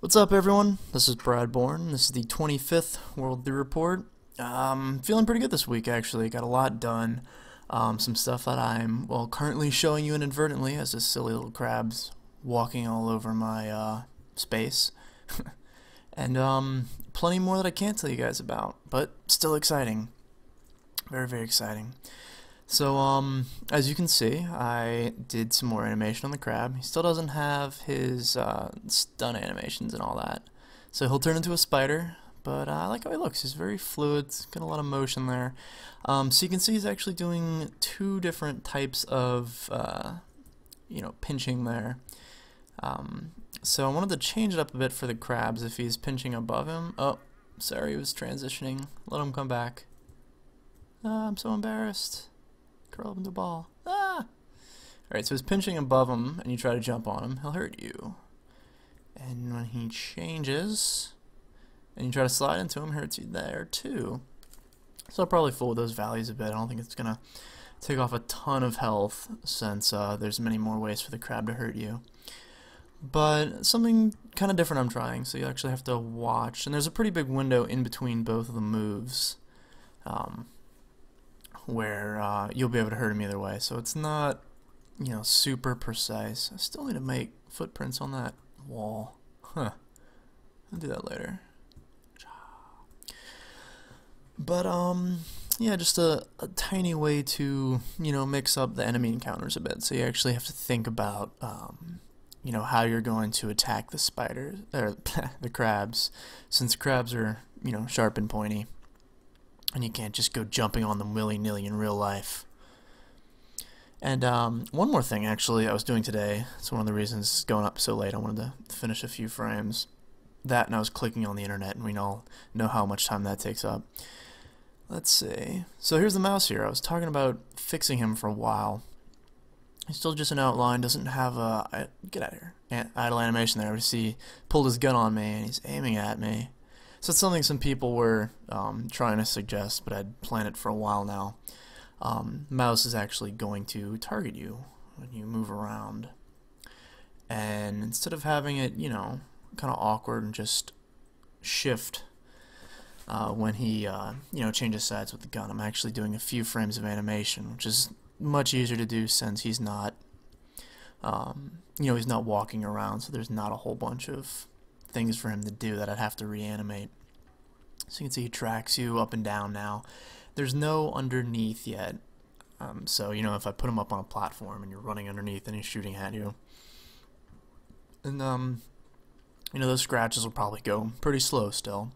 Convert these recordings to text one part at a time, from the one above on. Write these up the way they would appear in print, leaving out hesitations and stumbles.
What's up, everyone? This is Borne. This is the 25th World 3 Report. Feeling pretty good this week, actually. Got a lot done. Some stuff that I'm, currently showing you inadvertently as this silly little crab's walking all over my space. And plenty more that I can't tell you guys about, but still exciting. Very, very exciting. So, as you can see, I did some more animation on the crab. He still doesn't have his stun animations and all that. So he'll turn into a spider, but I like how he looks. He's very fluid, got a lot of motion there. So you can see he's actually doing two different types of, pinching there. So I wanted to change it up a bit for the crabs if he's pinching above him. Oh, sorry, he was transitioning. Let him come back. I'm so embarrassed. Curl up into a ball. Ah! Alright, so he's pinching above him, and you try to jump on him, he'll hurt you. And when he changes, and you try to slide into him, he hurts you there too. So I'll probably fool with those values a bit. I don't think it's gonna take off a ton of health, since there's many more ways for the crab to hurt you. But something kind of different I'm trying, so you actually have to watch. And there's a pretty big window in between both of the moves. Where you'll be able to hurt him either way. So it's not, super precise. I still need to make footprints on that wall. I'll do that later. But, yeah, just a tiny way to, mix up the enemy encounters a bit. So you actually have to think about, how you're going to attack the spiders, or the crabs, since crabs are, sharp and pointy. And you can't just go jumping on them willy-nilly in real life. And one more thing, actually, I was doing today. It's one of the reasons it's going up so late. I wanted to finish a few frames. That, and I was clicking on the internet, and we all know how much time that takes up. Let's see. So here's the mouse here. I was talking about fixing him for a while. He's still just an outline, doesn't have a... Get out of here. Idle animation there. We see, pulled his gun on me, and he's aiming at me. So it's something some people were trying to suggest, but I'd planned it for a while now. Mouse is actually going to target you when you move around. And instead of having it, kind of awkward and just shift when he, changes sides with the gun, I'm actually doing a few frames of animation, which is much easier to do since he's not, he's not walking around, so there's not a whole bunch of things for him to do that I'd have to reanimate. So you can see he tracks you up and down now. There's no underneath yet. So, if I put him up on a platform and you're running underneath and he's shooting at you. And, those scratches will probably go pretty slow still.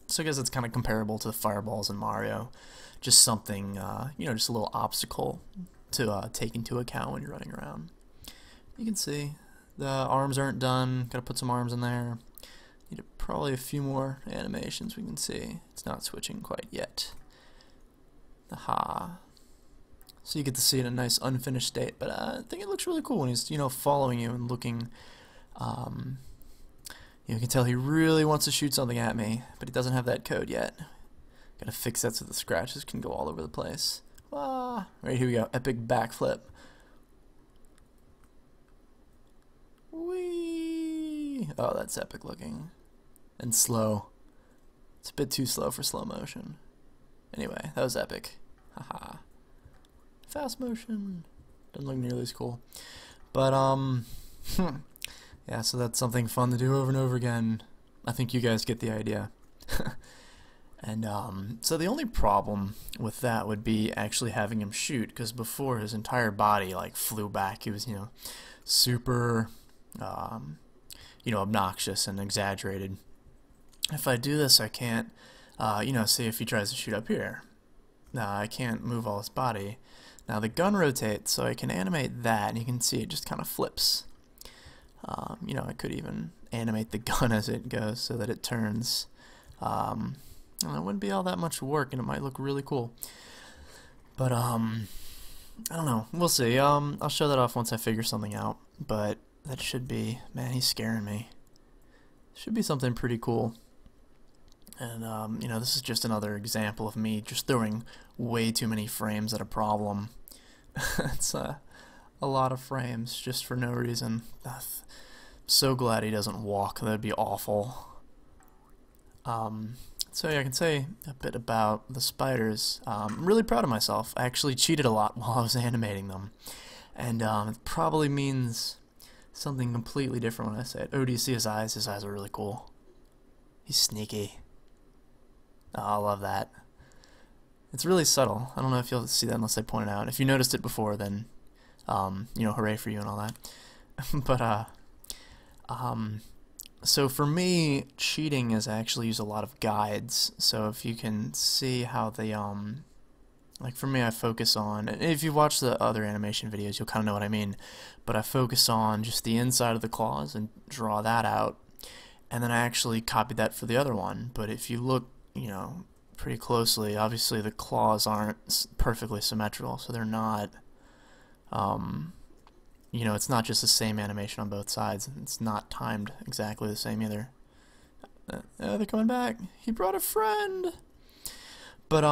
So I guess it's kind of comparable to the fireballs in Mario. Just something, just a little obstacle to take into account when you're running around. You can see the arms aren't done. Gotta put some arms in there. Need probably a few more animations. We can see it's not switching quite yet. Aha. So you get to see it in a nice unfinished state, but I think it looks really cool when he's, following you and looking. You can tell he really wants to shoot something at me, but he doesn't have that code yet. Gotta fix that so the scratches can go all over the place. Ah, right, here we go. Epic backflip. Whee! Oh, that's epic looking. And slow. It's a bit too slow for slow motion. Anyway, that was epic. Haha. Fast motion. Doesn't look nearly as cool. But, yeah, so that's something fun to do over and over again. I think you guys get the idea. And, so the only problem with that would be actually having him shoot, because before his entire body, flew back. He was, super, obnoxious and exaggerated. If I do this, I can't, say if he tries to shoot up here. Now, I can't move all his body. Now, the gun rotates, so I can animate that, and you can see it just kind of flips. I could even animate the gun as it goes so that it turns. It wouldn't be all that much work, and it might look really cool. But, I don't know. We'll see. I'll show that off once I figure something out. But that should be... Man, he's scaring me. Should be something pretty cool. And, this is just another example of me just throwing way too many frames at a problem. It's a lot of frames just for no reason. So glad he doesn't walk. That'd be awful. So yeah, I can say a bit about the spiders. I'm really proud of myself. I actually cheated a lot while I was animating them. And it probably means something completely different when I say it. Oh, do you see his eyes? His eyes are really cool. He's sneaky. Oh, I love that. It's really subtle. I don't know if you'll see that unless I point it out. If you noticed it before, then, you know, hooray for you and all that. But, so for me, cheating is I actually use a lot of guides. So if you can see how they, like for me, I focus on, if you watch the other animation videos, you'll kind of know what I mean, but I focus on just the inside of the claws and draw that out, and then I actually copied that for the other one. But if you look, you know, pretty closely, obviously the claws aren't perfectly symmetrical, so they're not, you know, it's not just the same animation on both sides. It's not timed exactly the same either. They're coming back. He brought a friend. But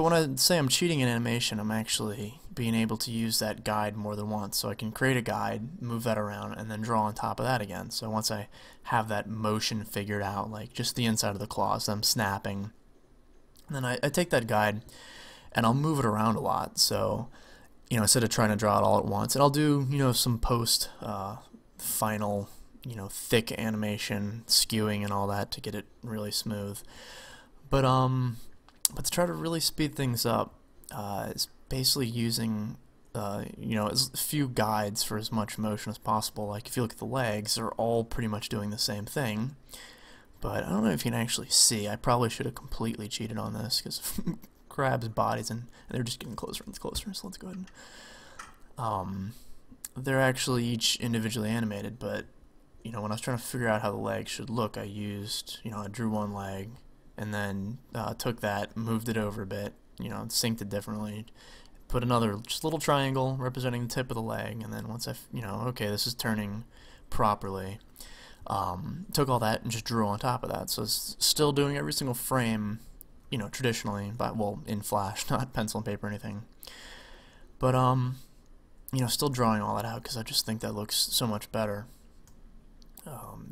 when I say I'm cheating in animation, I'm actually being able to use that guide more than once. So I can create a guide, move that around, and then draw on top of that again. So once I have that motion figured out, like just the inside of the claws, them snapping, then I take that guide and I'll move it around a lot. So, you know, instead of trying to draw it all at once, and I'll do, you know, some post final, you know, thick animation, skewing and all that to get it really smooth. But to try to really speed things up, is basically using, you know, as few guides for as much motion as possible. Like if you look at the legs, they're all pretty much doing the same thing. But I don't know if you can actually see. I probably should have completely cheated on this because crabs' bodies and they're just getting closer and closer. So let's go ahead and, they're actually each individually animated. But you know, when I was trying to figure out how the legs should look, I used, you know, I drew one leg. And then took that, moved it over a bit, you know, synced it differently, put another just little triangle representing the tip of the leg, and then once you know, okay, this is turning properly, took all that and just drew on top of that. So it's still doing every single frame, you know, traditionally, but well, in Flash, not pencil and paper or anything. But you know, still drawing all that out because I just think that looks so much better.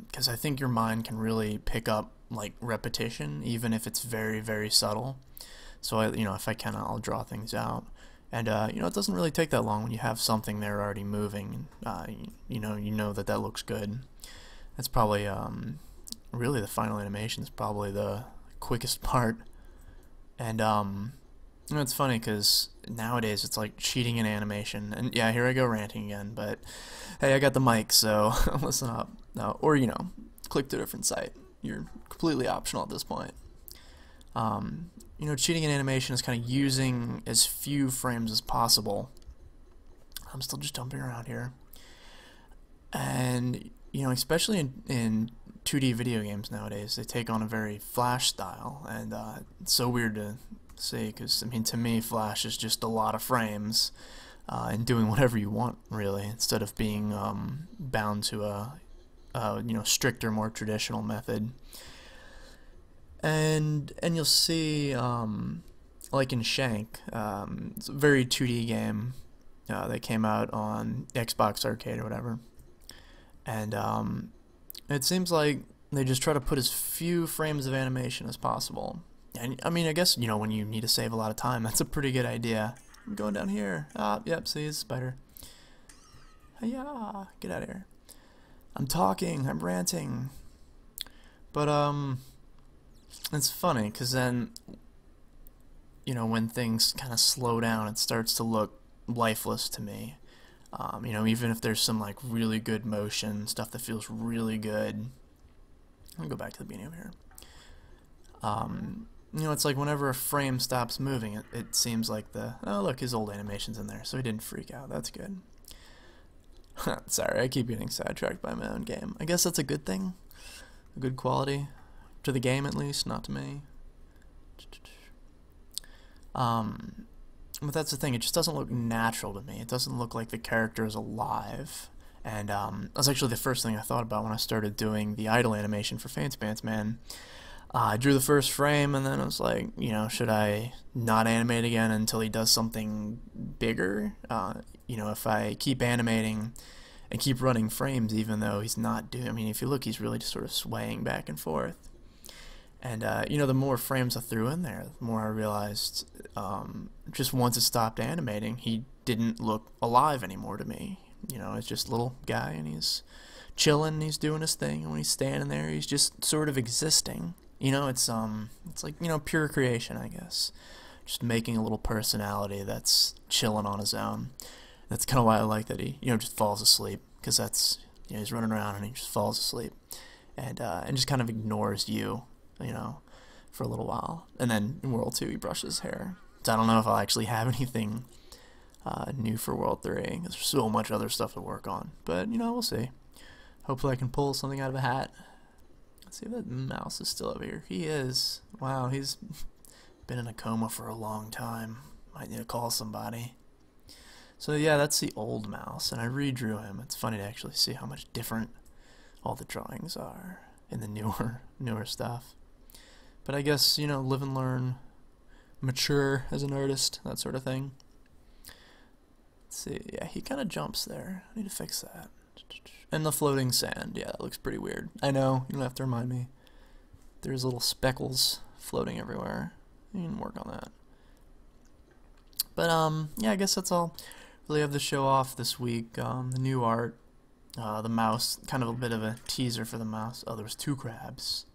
Because I think your mind can really pick up like repetition, even if it's very, very subtle. So you know, if I can, I'll draw things out, and you know, it doesn't really take that long when you have something there already moving. You know that that looks good. That's probably really the final animation is probably the quickest part, and you know, it's funny because nowadays it's like cheating in animation, and yeah, here I go ranting again, but hey, I got the mic, so listen up. Or, you know, click to a different site. You're completely optional at this point. You know, cheating in animation is kind of using as few frames as possible. I'm still just jumping around here. And, you know, especially in 2D video games nowadays, they take on a very Flash style, and it's so weird to say because, I mean, to me, Flash is just a lot of frames and doing whatever you want, really, instead of being bound to a you know, stricter, more traditional method. And you'll see, like in Shank, it's a very 2D game that came out on Xbox Arcade or whatever. And it seems like they just try to put as few frames of animation as possible. And I mean, I guess, you know, when you need to save a lot of time, that's a pretty good idea. I'm going down here. Ah, yep, see, it's a spider. Hiya, get out of here. I'm talking, I'm ranting. But, it's funny, because then, you know, when things kind of slow down, it starts to look lifeless to me. You know, even if there's some, like, really good motion, stuff that feels really good. I'll go back to the beginning of here. You know, it's like whenever a frame stops moving, it seems like oh, look, his old animation's in there, so he didn't freak out. That's good. Sorry, I keep getting sidetracked by my own game. I guess that's a good thing. A good quality. To the game, at least, not to me. But that's the thing, it just doesn't look natural to me. It doesn't look like the character is alive. And that's actually the first thing I thought about when I started doing the idle animation for Faintspans Man. I drew the first frame, and then I was like, you know, should I not animate again until he does something bigger? You know, if I keep animating and keep running frames even though he's not doing. I mean, if you look, he's really just sort of swaying back and forth. And you know, the more frames I threw in there, the more I realized just once it stopped animating, he didn't look alive anymore to me. You know, it's just a little guy, and he's chilling, he's doing his thing, and when he's standing there, he's just sort of existing. You know, it's like, you know, pure creation, I guess. Just making a little personality that's chilling on his own. That's kind of why I like that he, you know, just falls asleep, because that's, you know, he's running around and he just falls asleep, and just kind of ignores you, you know, for a little while. And then in World 2, he brushes his hair. So I don't know if I'll actually have anything new for World 3. There's so much other stuff to work on, but you know, we'll see. Hopefully I can pull something out of a hat. Let's see if that mouse is still over here. He is. Wow, he's been in a coma for a long time. Might need to call somebody. So yeah, that's the old mouse, and I redrew him. It's funny to actually see how much different all the drawings are in the newer stuff. But I guess, you know, live and learn, mature as an artist, that sort of thing. Let's see, yeah, he kind of jumps there. I need to fix that. And the floating sand, yeah, that looks pretty weird. I know, you don't have to remind me. There's little speckles floating everywhere. You can work on that. But, yeah, I guess that's all. Really have to show off this week. The new art, the mouse, kind of a bit of a teaser for the mouse. Oh, there was 2 crabs.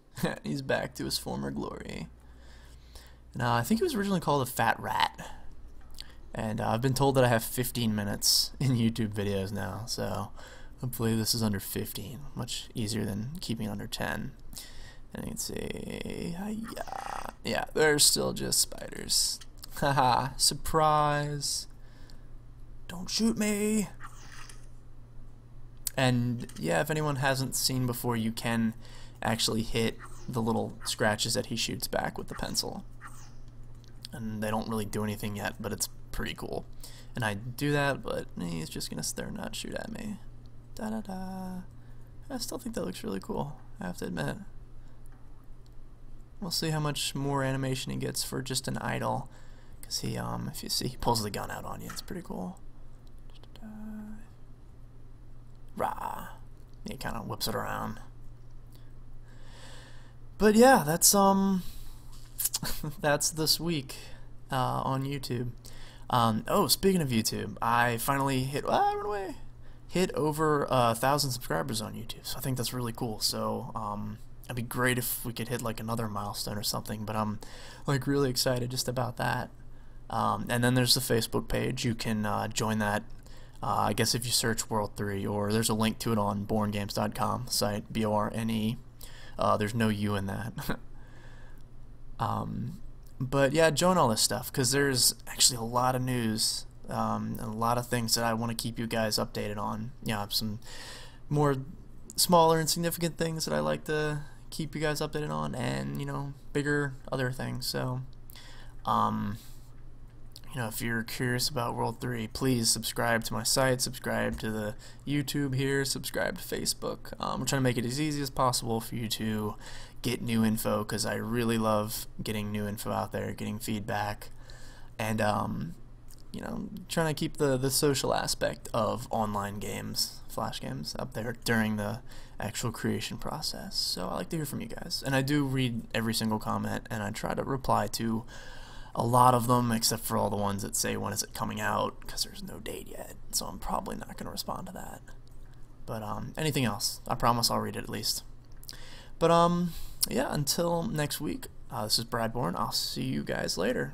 He's back to his former glory. And I think he was originally called a fat rat. And I've been told that I have 15 minutes in YouTube videos now, so hopefully this is under 15. Much easier than keeping under 10. And you can see, yeah, they're still just spiders. Haha, surprise. Don't shoot me. And yeah, if anyone hasn't seen before, you can actually hit the little scratches that he shoots back with the pencil. And they don't really do anything yet, but it's pretty cool. And I do that, but he's just gonna stare and not shoot at me. Da-da-da. I still think that looks really cool, I have to admit. We'll see how much more animation he gets for just an idle. Because he, if you see, he pulls the gun out on you. It's pretty cool. Rah. He kind of whips it around. But yeah, that's that's this week on YouTube. Oh, speaking of YouTube, I finally hit run away. Hit over 1,000 subscribers on YouTube. So I think that's really cool. So it'd be great if we could hit like another milestone or something. But I'm like really excited just about that. And then there's the Facebook page. You can join that. I guess if you search World 3, or there's a link to it on bornegames.com site, B-O-R-N-E. There's no U in that. But yeah, join all this stuff, because there's actually a lot of news and a lot of things that I want to keep you guys updated on. Yeah, some more smaller and significant things that I like to keep you guys updated on, and you know, bigger other things. So you know, if you're curious about World 3, please subscribe to my site, subscribe to the YouTube here, subscribe to Facebook. We're trying to make it as easy as possible for you to get new info, because I really love getting new info out there, getting feedback, and you know, trying to keep the social aspect of online games, flash games, up there during the actual creation process. So I like to hear from you guys, and I do read every single comment, and I try to reply to a lot of them, except for all the ones that say when is it coming out, because there's no date yet, so I'm probably not going to respond to that. But anything else, I promise I'll read it at least. But yeah, until next week, this is Borne. I'll see you guys later.